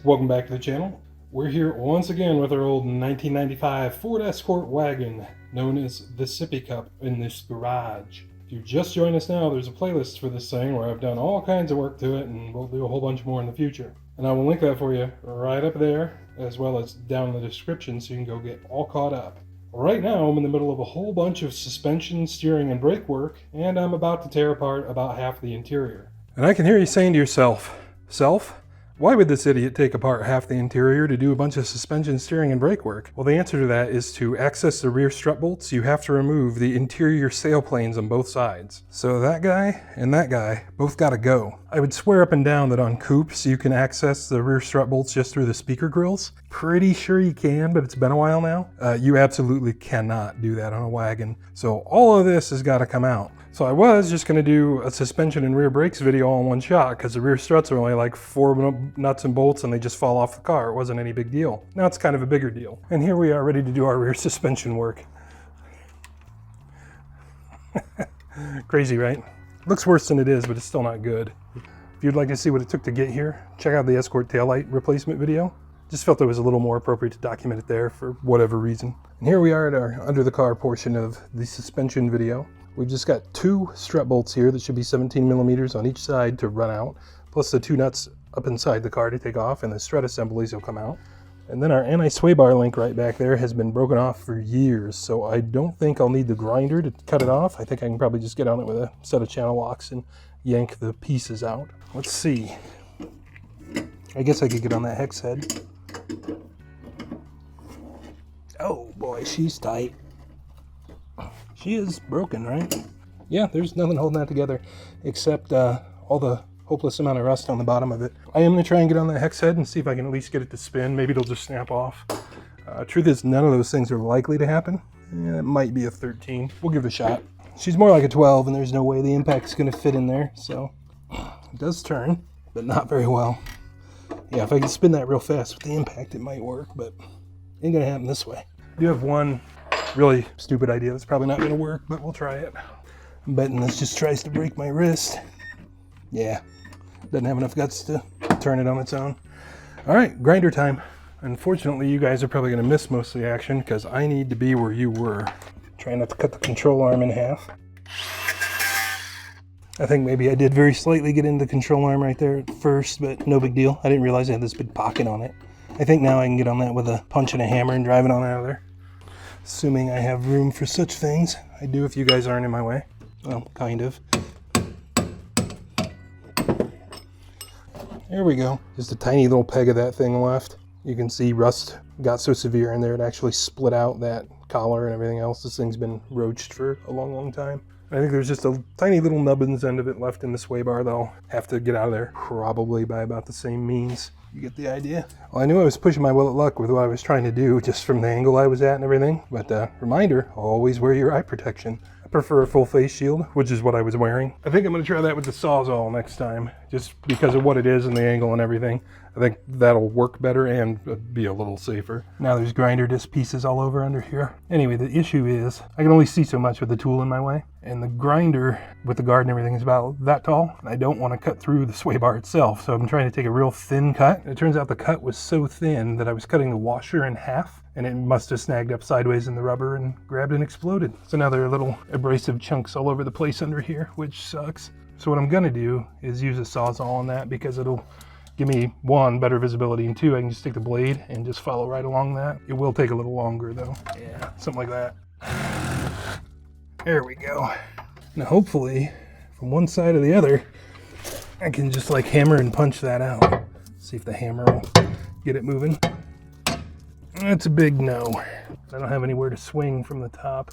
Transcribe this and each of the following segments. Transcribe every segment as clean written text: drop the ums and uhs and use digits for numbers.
Welcome back to the channel. We're here once again with our old 1995 Ford Escort Wagon, known as the Sippy Cup, in this garage. If you just joined us now, there's a playlist for this thing where I've done all kinds of work to it, and we'll do a whole bunch more in the future. And I will link that for you right up there, as well as down in the description, so you can go get all caught up. Right now, I'm in the middle of a whole bunch of suspension, steering, and brake work, and I'm about to tear apart about half the interior. And I can hear you saying to yourself, "Self? Why would this idiot take apart half the interior to do a bunch of suspension, steering, and brake work?" Well, the answer to that is to access the rear strut bolts, you have to remove the interior sail planes on both sides. So that guy and that guy both gotta go. I would swear up and down that on coupes you can access the rear strut bolts just through the speaker grills. Pretty sure you can, but it's been a while now. You absolutely cannot do that on a wagon. So all of this has gotta come out. So I was just going to do a suspension and rear brakes video all in one shot because the rear struts are only like 4 nuts and bolts and they just fall off the car. It wasn't any big deal. Now it's kind of a bigger deal. And here we are ready to do our rear suspension work. Crazy, right? Looks worse than it is, but it's still not good. If you'd like to see what it took to get here, check out the Escort taillight replacement video. Just felt it was a little more appropriate to document it there for whatever reason. And here we are at our under the car portion of the suspension video. We've just got 2 strut bolts here that should be 17 millimeters on each side to run out, plus the 2 nuts up inside the car to take off, and the strut assemblies will come out. And then our anti-sway bar link right back there has been broken off for years, so I don't think I'll need the grinder to cut it off. I think I can probably just get on it with a set of channel locks and yank the pieces out. Let's see. I guess I could get on that hex head. Oh boy, she's tight. She is broken, right? Yeah, there's nothing holding that together except all the hopeless amount of rust on the bottom of it. I am going to try and get on that hex head and see if I can at least get it to spin. Maybe it'll just snap off. Truth is, none of those things are likely to happen. Yeah, it might be a 13. We'll give it a shot. She's more like a 12, and there's no way the impact's going to fit in there. So it does turn, but not very well. Yeah, if I can spin that real fast with the impact, it might work, but ain't going to happen this way. I do have one really stupid idea that's probably not going to work, but we'll try it. I'm betting this just tries to break my wrist. Yeah, doesn't have enough guts to turn it on its own. All right, grinder time. Unfortunately, you guys are probably going to miss most of the action because I need to be where you were. Try not to cut the control arm in half. I think maybe I did very slightly get into the control arm right there at first, but no big deal. I didn't realize I had this big pocket on it. I think now I can get on that with a punch and a hammer and drive it on out of there. Assuming I have room for such things. I do if you guys aren't in my way. Well, kind of. There we go. Just a tiny little peg of that thing left. You can see rust got so severe in there it actually split out that collar and everything else. This thing's been roached for a long, long time. I think there's just a tiny little nubbins end of it left in the sway bar that I'll have to get out of there probably by about the same means. You get the idea? Well, I knew I was pushing my will at luck with what I was trying to do just from the angle I was at and everything. But reminder, always wear your eye protection. I prefer a full face shield, which is what I was wearing. I think I'm going to try that with the Sawzall next time, just because of what it is and the angle and everything. I think that'll work better and be a little safer. Now there's grinder disc pieces all over under here. Anyway, the issue is I can only see so much with the tool in my way. And the grinder with the guard and everything is about that tall. And I don't want to cut through the sway bar itself. So I'm trying to take a real thin cut. And it turns out the cut was so thin that I was cutting the washer in half. And it must have snagged up sideways in the rubber and grabbed and exploded. So now there are little abrasive chunks all over the place under here, which sucks. So what I'm going to do is use a Sawzall on that because it'll give me 1, better visibility, and 2, I can just take the blade and just follow right along that. It will take a little longer though. Yeah, something like that. There we go. Now hopefully, from one side to the other, I can just like hammer and punch that out. See if the hammer will get it moving. That's a big no. I don't have anywhere to swing from the top.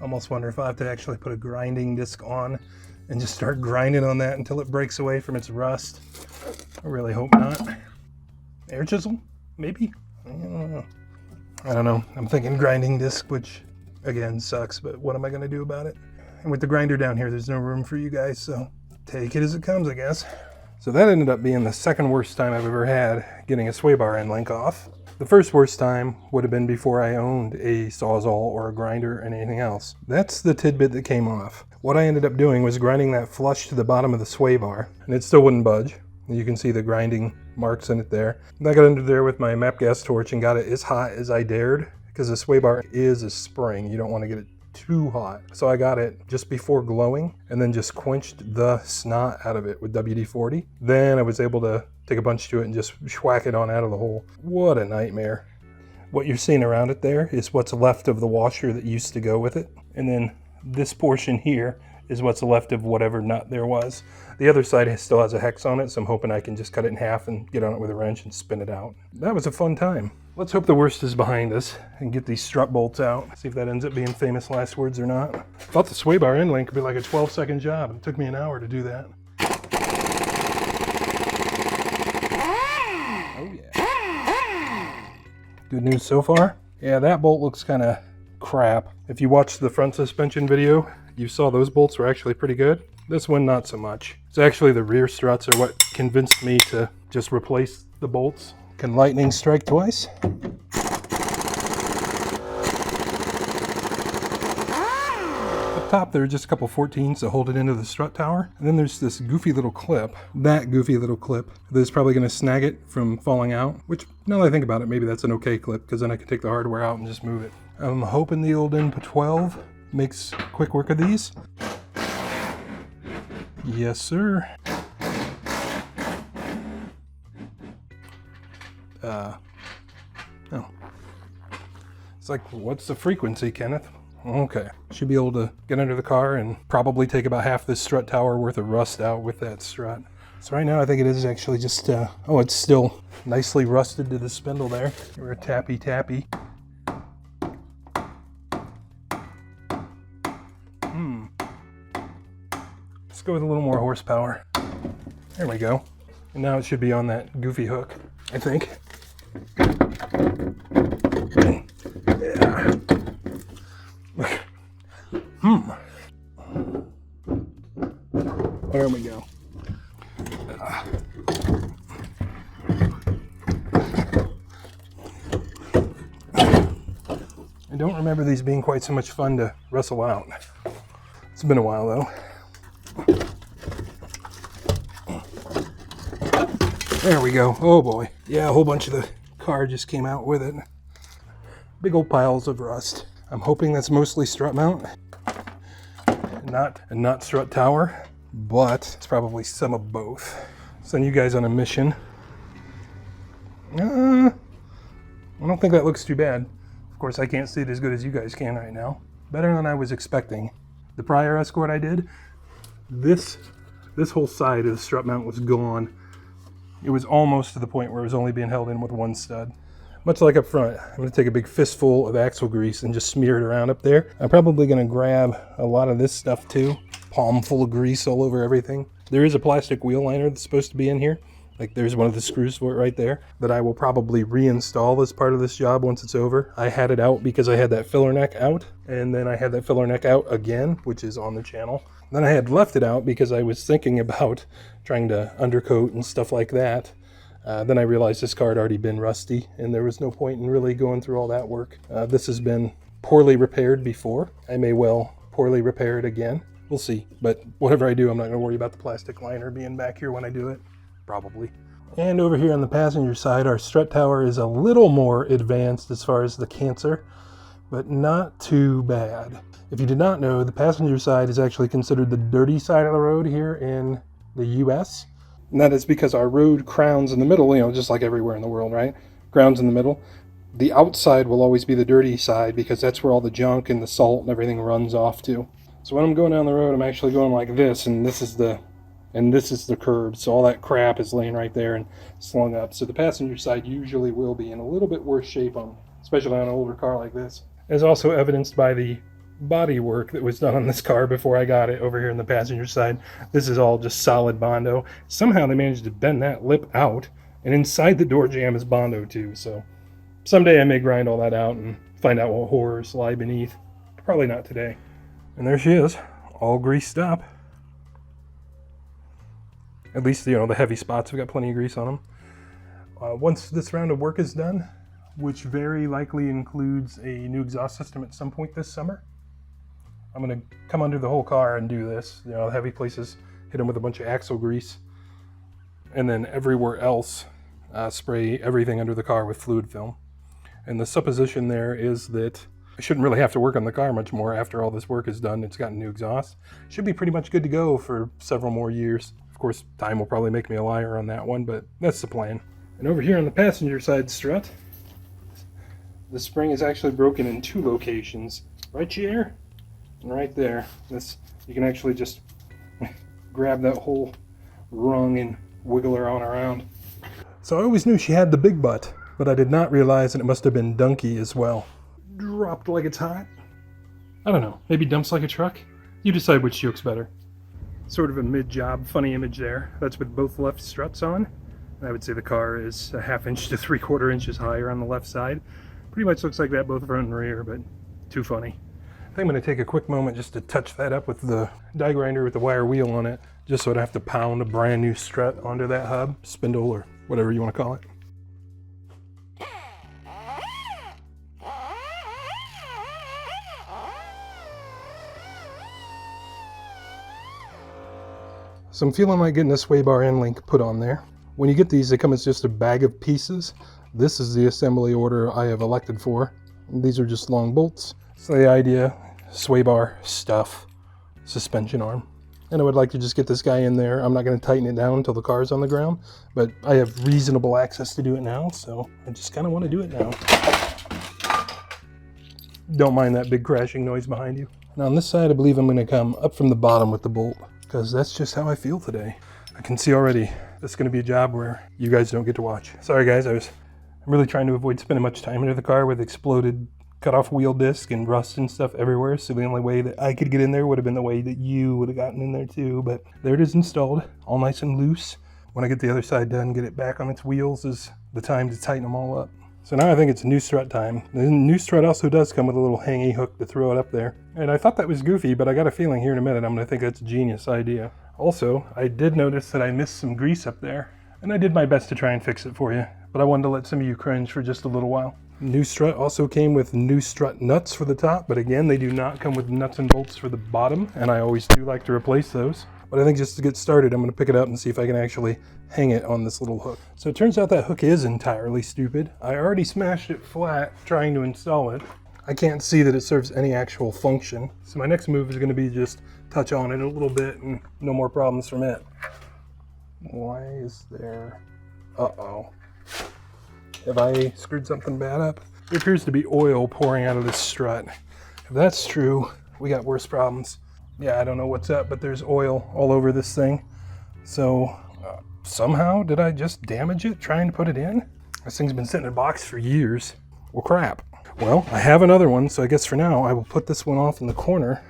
Almost wonder if I have to actually put a grinding disc on and just start grinding on that until it breaks away from its rust. I really hope not. Air chisel? Maybe? I don't know. I'm thinking grinding disc, which again sucks, but what am I going to do about it? And with the grinder down here, there's no room for you guys, so take it as it comes, I guess. So that ended up being the second worst time I've ever had getting a sway bar end link off. The first worst time would have been before I owned a Sawzall or a grinder and anything else. That's the tidbit that came off. What I ended up doing was grinding that flush to the bottom of the sway bar, and it still wouldn't budge. You can see the grinding marks in it there. And I got under there with my MAP gas torch and got it as hot as I dared, because the sway bar is a spring. You don't want to get it too hot. So I got it just before glowing and then just quenched the snot out of it with WD-40. Then I was able to take a bunch to it and just whack it on out of the hole. What a nightmare. What you're seeing around it there is what's left of the washer that used to go with it. And then this portion here is what's left of whatever nut there was. The other side still has a hex on it, so I'm hoping I can just cut it in half and get on it with a wrench and spin it out. That was a fun time. Let's hope the worst is behind us and get these strut bolts out. See if that ends up being famous last words or not. I thought the sway bar end link could be like a 12-second job. It took me an hour to do that. Oh yeah. Good news so far? Yeah, that bolt looks kind of crap. If you watched the front suspension video, you saw those bolts were actually pretty good. This one, not so much. It's actually the rear struts are what convinced me to just replace the bolts. Can lightning strike twice? Up top there are just a couple 14s to hold it into the strut tower. And then there's this goofy little clip, that is probably going to snag it from falling out. Which, now that I think about it, maybe that's an okay clip, because then I can take the hardware out and just move it. I'm hoping the old input 12 makes quick work of these. Yes, sir. Oh. It's like, what's the frequency, Kenneth? Okay. Should be able to get under the car and probably take about half this strut tower worth of rust out with that strut. So right now I think it is actually just, oh, it's still nicely rusted to the spindle there. We're a tappy. Let's go with a little more horsepower. There we go. And now it should be on that goofy hook, I think. Yeah. There we go. I don't remember these being quite so much fun to wrestle out. It's been a while though. There we go. Oh boy. Yeah, a whole bunch of the car just came out with it. Big old piles of rust. I'm hoping that's mostly strut mount, not strut tower, but it's probably some of both. Send you guys on a mission. I don't think that looks too bad. Of course, I can't see it as good as you guys can right now. Better than I was expecting. The prior Escort I did, this whole side of the strut mount was gone. It was almost to the point where it was only being held in with one stud. Much like up front, I'm going to take a big fistful of axle grease and just smear it around up there. I'm probably going to grab a lot of this stuff too. Palm full of grease all over everything. There is a plastic wheel liner that's supposed to be in here. Like there's one of the screws for it right there that I will probably reinstall as part of this job once it's over. I had it out because I had that filler neck out, and then I had that filler neck out again, which is on the channel. Then I had left it out because I was thinking about trying to undercoat and stuff like that. Then I realized this car had already been rusty and there was no point in really going through all that work. This has been poorly repaired before. I may well poorly repair it again. We'll see. But whatever I do, I'm not going to worry about the plastic liner being back here when I do it. Probably. And over here on the passenger side, our strut tower is a little more advanced as far as the cancer, but not too bad. If you did not know, the passenger side is actually considered the dirty side of the road here in the US. And that is because our road crowns in the middle, you know, just like everywhere in the world, right? Grounds in the middle. The outside will always be the dirty side because that's where all the junk and the salt and everything runs off to. So when I'm going down the road, I'm actually going like this, and this is the curb. So all that crap is laying right there and slung up. So the passenger side usually will be in a little bit worse shape, especially on an older car like this. As also evidenced by the body work that was done on this car before I got it over here on the passenger side. This is all just solid Bondo. Somehow they managed to bend that lip out, and inside the door jamb is Bondo too. So someday I may grind all that out and find out what horrors lie beneath. Probably not today. And there she is, all greased up. At least, you know, the heavy spots have got plenty of grease on them. Once this round of work is done, which very likely includes a new exhaust system at some point this summer, I'm going to come under the whole car and do this. You know, the heavy places, hit them with a bunch of axle grease. and then everywhere else, spray everything under the car with fluid film. And the supposition there is that I shouldn't really have to work on the car much more after all this work is done. It's gotten new exhaust. Should be pretty much good to go for several more years. Of course, time will probably make me a liar on that one, but that's the plan. And over here on the passenger side strut, the spring is actually broken in 2 locations. Right here and right there. You can actually just grab that whole rung and wiggle her on around. So I always knew she had the big butt, but I did not realize that it must have been dunky as well. Dropped like it's hot. I don't know, maybe dumps like a truck? You decide which looks better. Sort of a mid-job funny image there. That's with both left struts on. I would say the car is a 1/2 inch to 3/4 inches higher on the left side. Pretty much looks like that both front and rear, but too funny. I think I'm going to take a quick moment just to touch that up with the die grinder with the wire wheel on it, just so I don't have to pound a brand new strut onto that hub, spindle, or whatever you want to call it. So I'm feeling like getting a sway bar end link put on there. When you get these, they come as just a bag of pieces. This is the assembly order I have elected for. These are just long bolts. So the idea, sway bar, stuff, suspension arm. And I would like to just get this guy in there. I'm not going to tighten it down until the car's on the ground, but I have reasonable access to do it now, so I just kind of want to do it now. Don't mind that big crashing noise behind you. Now on this side, I believe I'm going to come up from the bottom with the bolt, because that's just how I feel today. I can see already this is going to be a job where you guys don't get to watch. Sorry guys, I'm really trying to avoid spending much time under the car with exploded cut-off wheel disc and rust and stuff everywhere, so the only way that I could get in there would have been the way that you would have gotten in there too, but there it is installed, all nice and loose. When I get the other side done, get it back on its wheels is the time to tighten them all up. So now I think it's new strut time. The new strut also does come with a little hangy hook to throw it up there. And I thought that was goofy, but I got a feeling here in a minute I'm going to think that's a genius idea. Also, I did notice that I missed some grease up there, and I did my best to try and fix it for you, but I wanted to let some of you cringe for just a little while. New strut also came with new strut nuts for the top, but again, they do not come with nuts and bolts for the bottom, and I always do like to replace those. But I think just to get started, I'm going to pick it up and see if I can actually hang it on this little hook. So it turns out that hook is entirely stupid. I already smashed it flat trying to install it. I can't see that it serves any actual function. So my next move is going to be just touch on it a little bit and no more problems from it. Why is there... Uh-oh. Have I screwed something bad up? There appears to be oil pouring out of this strut. If that's true, we got worse problems. Yeah, I don't know what's up, but there's oil all over this thing. So somehow, did I just damage it trying to put it in? This thing's been sitting in a box for years. Well, crap. Well, I have another one, so I guess for now I will put this one off in the corner.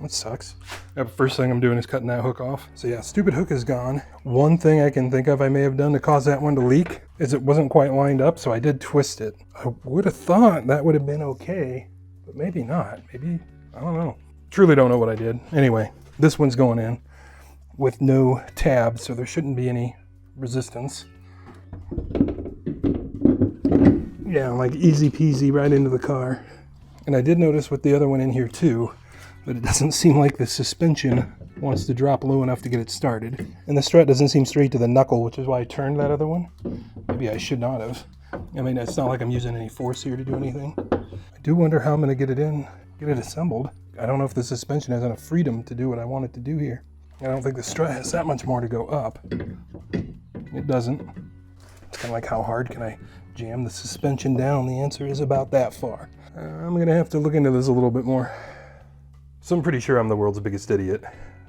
That sucks. The first thing I'm doing is cutting that hook off. So yeah, stupid hook is gone. One thing I can think of I may have done to cause that one to leak is it wasn't quite lined up, so I did twist it. I would have thought that would have been okay, but maybe not. Maybe, I don't know. Truly don't know what I did. Anyway, this one's going in with no tab, so there shouldn't be any resistance. Yeah, like easy peasy right into the car. And I did notice with the other one in here too, but it doesn't seem like the suspension wants to drop low enough to get it started. And the strut doesn't seem straight to the knuckle, which is why I turned that other one. Maybe I should not have. I mean, it's not like I'm using any force here to do anything. I do wonder how I'm going to get it in, get it assembled. I don't know if the suspension has enough freedom to do what I want it to do here. I don't think the strut has that much more to go up. It doesn't. It's kind of like how hard can I jam the suspension down? The answer is about that far. I'm going to have to look into this a little bit more. So I'm pretty sure I'm the world's biggest idiot.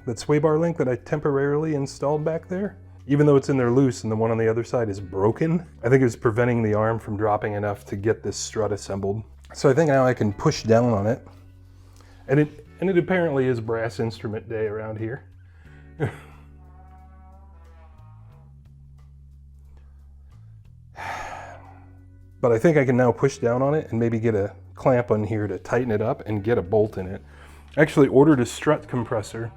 That sway bar link that I temporarily installed back there, even though it's in there loose and the one on the other side is broken, I think it was preventing the arm from dropping enough to get this strut assembled. So I think now I can push down on it. And it apparently is brass instrument day around here. But I think I can now push down on it and maybe get a clamp on here to tighten it up and get a bolt in it. I actually ordered a strut compressor.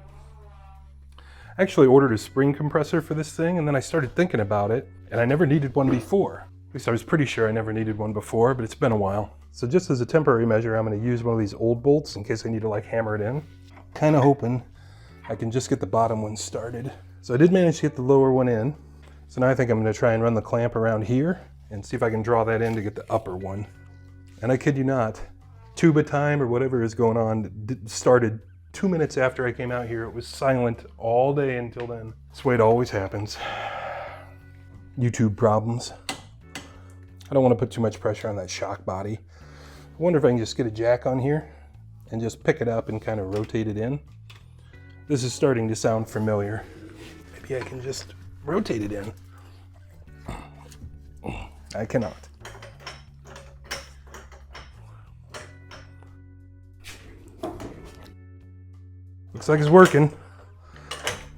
I actually ordered a spring compressor for this thing, and then I started thinking about it, and I never needed one before. At least I was pretty sure I never needed one before, but it's been a while. So just as a temporary measure, I'm going to use one of these old bolts in case I need to like hammer it in. Kind of hoping I can just get the bottom one started. So I did manage to get the lower one in. So now I think I'm going to try and run the clamp around here and see if I can draw that in to get the upper one. And I kid you not, tuba time or whatever is going on started 2 minutes after I came out here. It was silent all day until then. This way it always happens. YouTube problems. I don't want to put too much pressure on that shock body. I wonder if I can just get a jack on here and just pick it up and kind of rotate it in. This is starting to sound familiar. Maybe I can just rotate it in. I cannot. Looks like it's working.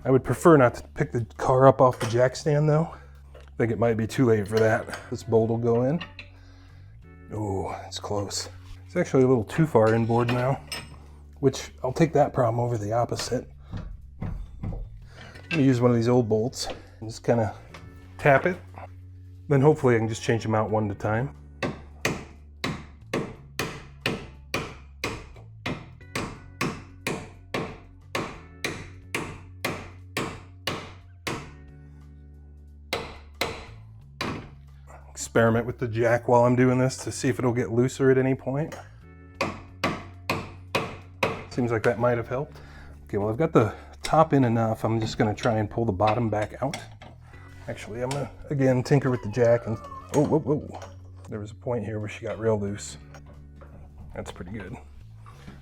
I would prefer not to pick the car up off the jack stand though. I think it might be too late for that. This bolt will go in. Oh, it's close. It's actually a little too far inboard now, which I'll take that problem over the opposite. I'm gonna use one of these old bolts and just kind of tap it. Then hopefully I can just change them out one at a time. Experiment with the jack while I'm doing this to see if it'll get looser at any point. Seems like that might have helped. Okay, well I've got the top in enough. I'm just gonna try and pull the bottom back out. Actually, I'm gonna, again, tinker with the jack and, oh, whoa, whoa. There was a point here where she got real loose. That's pretty good.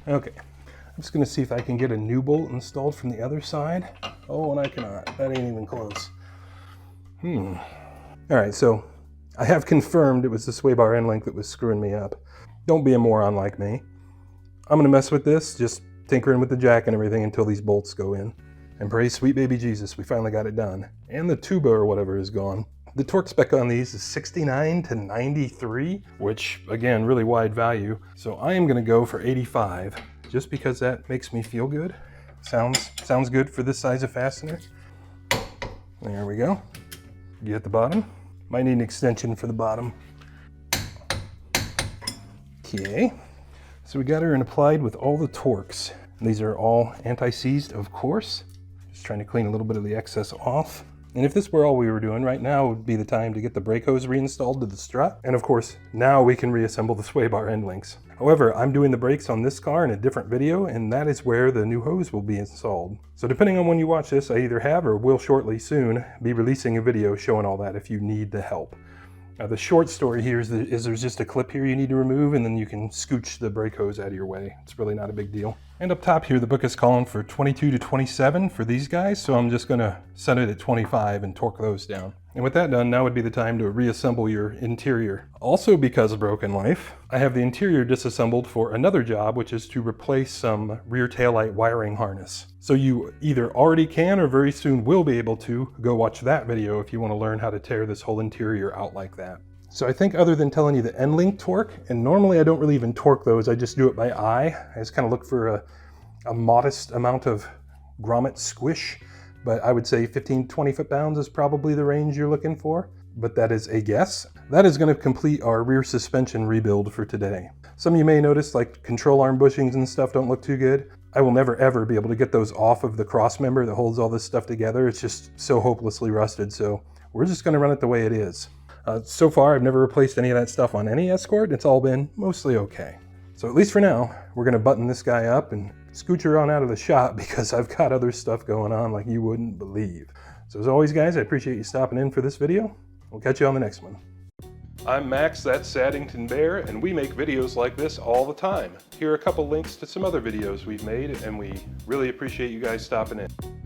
Okay, I'm just gonna see if I can get a new bolt installed from the other side. Oh, and I cannot, that ain't even close. All right, so I have confirmed it was the sway bar end length that was screwing me up. Don't be a moron like me. I'm gonna mess with this, just tinkering with the jack and everything until these bolts go in. And praise sweet baby Jesus, we finally got it done. And the tuba or whatever is gone. The torque spec on these is 69 to 93, which again, really wide value. So I am gonna go for 85, just because that makes me feel good. Sounds good for this size of fastener. There we go. Get the bottom. Might need an extension for the bottom. Okay, so we got her in applied with all the torques. These are all anti-seized, of course. Just trying to clean a little bit of the excess off. And if this were all we were doing, right now would be the time to get the brake hose reinstalled to the strut. And of course, now we can reassemble the sway bar end links. However, I'm doing the brakes on this car in a different video, and that is where the new hose will be installed. So depending on when you watch this, I either have or will shortly soon be releasing a video showing all that if you need the help. The short story here is there's just a clip here you need to remove, and then you can scooch the brake hose out of your way. It's really not a big deal. And up top here, the book is calling for 22 to 27 for these guys, so I'm just gonna set it at 25 and torque those down. And with that done, now would be the time to reassemble your interior. Also because of Broken Life, I have the interior disassembled for another job, which is to replace some rear taillight wiring harness. So you either already can or very soon will be able to go watch that video if you want to learn how to tear this whole interior out like that. So I think other than telling you the end link torque, and normally I don't really even torque those, I just do it by eye. I just kind of look for a modest amount of grommet squish, but I would say 15-20 foot-pounds is probably the range you're looking for, but that is a guess. That is going to complete our rear suspension rebuild for today. Some of you may notice like control arm bushings and stuff don't look too good. I will never ever be able to get those off of the cross member that holds all this stuff together. It's just so hopelessly rusted, so we're just going to run it the way it is. So far, I've never replaced any of that stuff on any Escort. It's all been mostly okay. So at least for now, we're going to button this guy up and scooch her on out of the shop because I've got other stuff going on like you wouldn't believe. So as always, guys, I appreciate you stopping in for this video. We'll catch you on the next one. I'm Max, that's Saddington Bear, and we make videos like this all the time. Here are a couple links to some other videos we've made, and we really appreciate you guys stopping in.